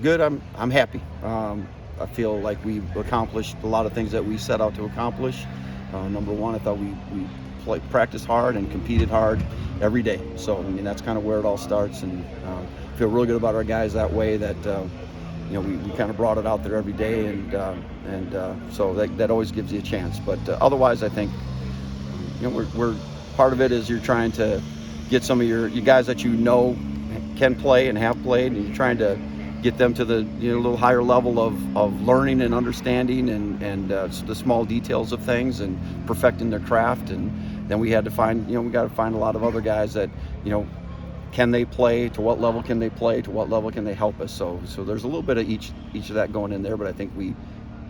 Good. I'm happy. I feel like we've accomplished a lot of things that we set out to accomplish. Number one, I thought we practiced hard and competed hard every day. So I mean that's kind of where it all starts, and feel really good about our guys that way. That we kind of brought it out there every day, and so that always gives you a chance. But otherwise, I think we're part of it is you're trying to get some of your guys that can play and have played, and you're trying to get them to the little higher level of learning and understanding and the small details of things and perfecting their craft. And then we had to find we got to find a lot of other guys that can they play, to what level can they play, to what level can they help us. So there's a little bit of each of that going in there, but I think we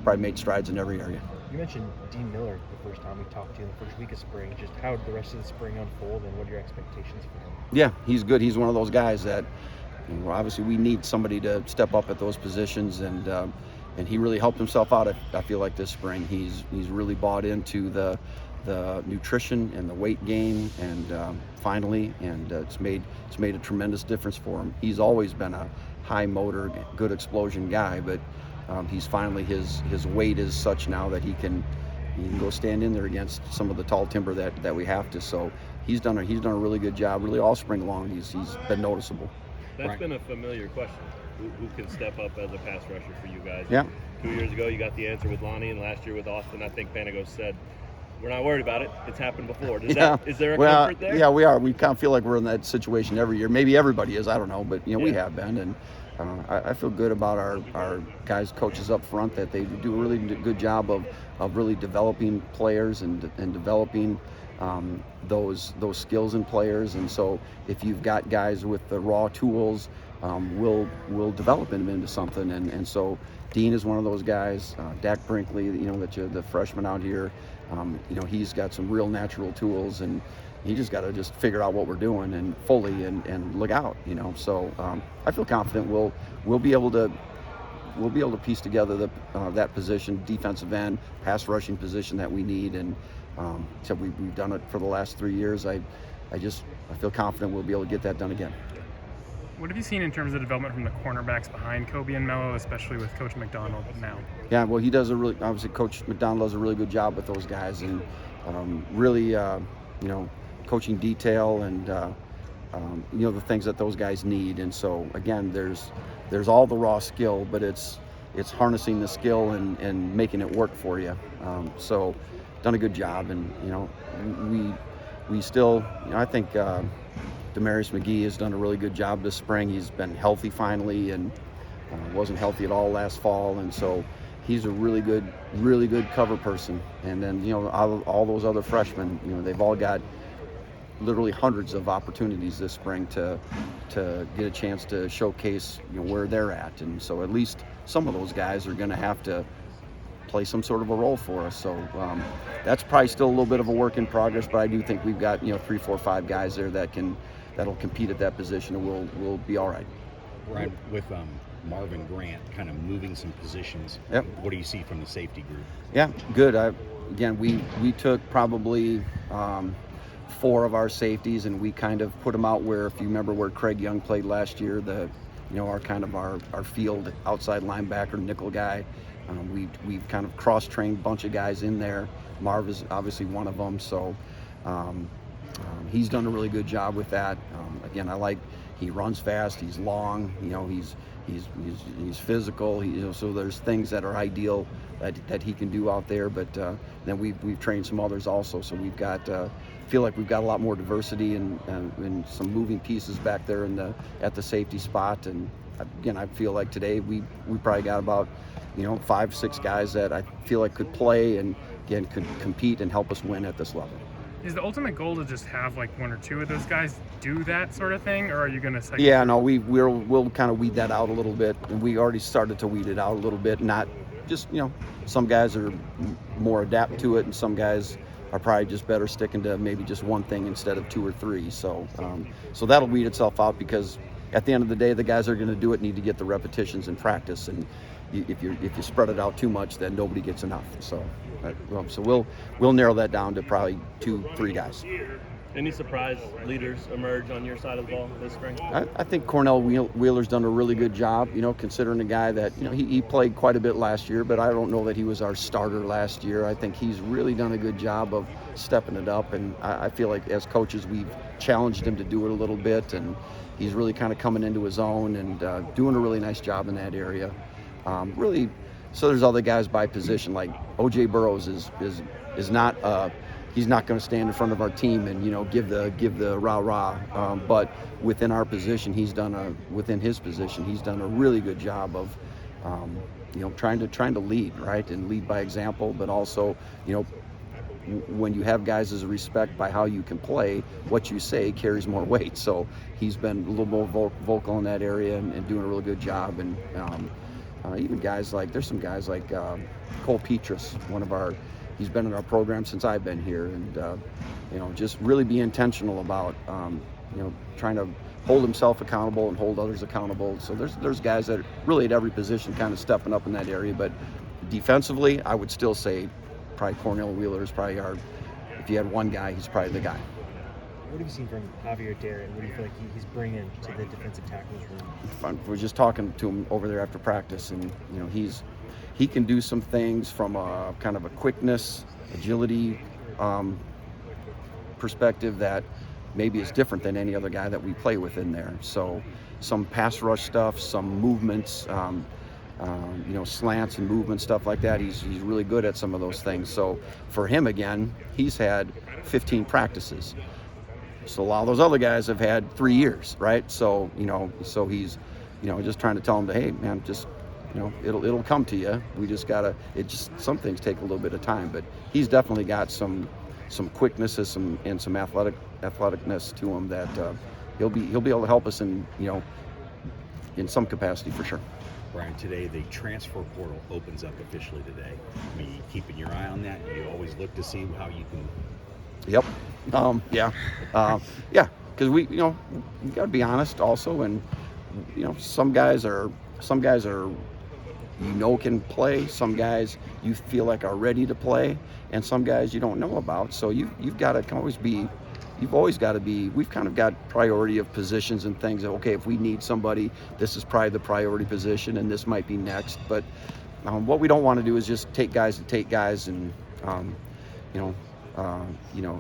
probably made strides in every area. You mentioned Dean Miller the first time we talked to you in the first week of spring. Just how did the rest of the spring unfold, and what are your expectations for him? Yeah, he's good. He's one of those guys that obviously we need somebody to step up at those positions, and he really helped himself out. I feel like this spring he's really bought into the nutrition and the weight gain, and finally, and it's made a tremendous difference for him. He's always been a high motor, good explosion guy, but he's finally his weight is such now that he can go stand in there against some of the tall timber that we have to. So he's done a really good job really all spring long. He's been noticeable. That's been a familiar question. Who can step up as a pass rusher for you guys? Yeah. 2 years ago, you got the answer with Lonnie, and last year with Austin, I think Panagos said, "We're not worried about it. It's happened before." Is there a comfort there? Yeah, we are. We kind of feel like we're in that situation every year. Maybe everybody is. I don't know, but we have been, and I feel good about our guys, coaches up front, that they do a really good job of really developing players and developing those skills in players. And so if you've got guys with the raw tools, we'll develop them into something. And so Dean is one of those guys. Dak Brinkley, the freshman out here, he's got some real natural tools, and he just got to figure out what we're doing and fully and look out. So I feel confident we'll be able to piece together that position, defensive end, pass rushing position that we need. And so we've done it for the last 3 years. I feel confident we'll be able to get that done again. What have you seen in terms of development from the cornerbacks behind Kobe and Mello, especially with Coach McDonald now? Yeah, well, obviously Coach McDonald does a really good job with those guys, and really, coaching detail and the things that those guys need. And so again, there's all the raw skill, but it's harnessing the skill and making it work for you. So done a good job, and we still, I think Demarius McGee has done a really good job this spring. He's been healthy finally, and wasn't healthy at all last fall, and so he's a really good cover person. And then all those other freshmen, they've all got literally hundreds of opportunities this spring to get a chance to showcase where they're at. And so at least some of those guys are going to have to play some sort of a role for us. So that's probably still a little bit of a work in progress, but I do think we've got 3, 4, 5 guys there that'll compete at that position, and we'll be all right. Right, with Marvin Grant kind of moving some positions. Yep. What do you see from the safety group? Yeah, good. Again, we took probably 4 of our safeties, and we kind of put them out where, if you remember where Craig Young played last year, our field outside linebacker nickel guy. We've kind of cross-trained a bunch of guys in there. Marv is obviously one of them, so he's done a really good job with that. Again, he runs fast, he's long, he's physical, so there's things that are ideal that he can do out there. But then we've trained some others also, so we've got feel like we've got a lot more diversity and some moving pieces back there at the safety spot. And again, I feel like today we probably got about 5, 6 guys that I feel like could play and again could compete and help us win at this level. Is the ultimate goal to just have like 1 or 2 of those guys do that sort of thing, or are you going to say? Yeah, no, we'll kind of weed that out a little bit, and we already started to weed it out a little bit. Not just some guys are more adapt to it, and some guys are probably just better sticking to maybe just one thing instead of 2 or 3. So that'll weed itself out, because at the end of the day, the guys that are going to do it need to get the repetitions and practice. And if you spread it out too much, then nobody gets enough. So we'll narrow that down to probably 2, 3 guys. Any surprise leaders emerge on your side of the ball this spring? I think Cornell Wheeler's done a really good job, considering a guy that, he played quite a bit last year, but I don't know that he was our starter last year. I think he's really done a good job of stepping it up, and I feel like as coaches we've challenged him to do it a little bit, and he's really kind of coming into his own and doing a really nice job in that area. Really, so there's other guys by position, like O.J. Burrows is not he's not going to stand in front of our team and give the rah-rah. But within our position, within his position, he's done a really good job of trying to lead, right, and lead by example. But also, when you have guys as a respect by how you can play, what you say carries more weight. So he's been a little more vocal in that area and doing a really good job. And even there's some guys like Cole Petrus, he's been in our program since I've been here, and just really be intentional about trying to hold himself accountable and hold others accountable. So there's guys that really at every position kind of stepping up in that area. But defensively, I would still say probably Cornell Wheeler is probably if you had one guy, he's probably the guy. What have you seen from Javier Darren? What do you feel like he's bringing to the defensive tackles room? We were just talking to him over there after practice, and he can do some things from a kind of a quickness, agility perspective that maybe is different than any other guy that we play with in there. So some pass rush stuff, some movements, slants and movement stuff like that. He's really good at some of those things. So for him, again, he's had 15 practices. So a lot of those other guys have had 3 years, right? So so he's just trying to tell him hey man, just it'll come to you. We just gotta. Some things take a little bit of time, but he's definitely got some quickness and some athleticness to him that he'll be able to help us in some capacity for sure. Brian, today the transfer portal opens up officially today. I mean, you keeping your eye on that. You always look to see how you can. Yep. Yeah. Because we got to be honest also, and some guys are can play. Some guys you feel like are ready to play, and some guys you don't know about. So you've got to always be. You've always got to be. We've kind of got priority of positions and things. Okay, if we need somebody, this is probably the priority position, and this might be next. But what we don't want to do is just take guys, and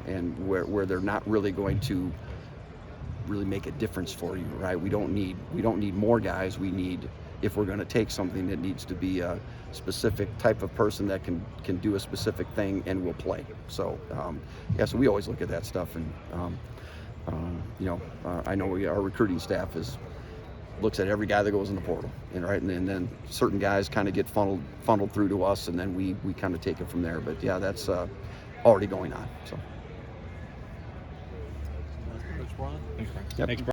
and where they're not really going to really make a difference for you, right? We don't need more guys. We need, if we're going to take something, that needs to be a specific type of person that can do a specific thing and will play. So so we always look at that stuff, and I know our recruiting staff looks at every guy that goes in the portal, and then certain guys kind of get funneled through to us, and then we kind of take it from there. But yeah, that's already going on. So. Thanks, Brian. Yep. Thanks, Brian.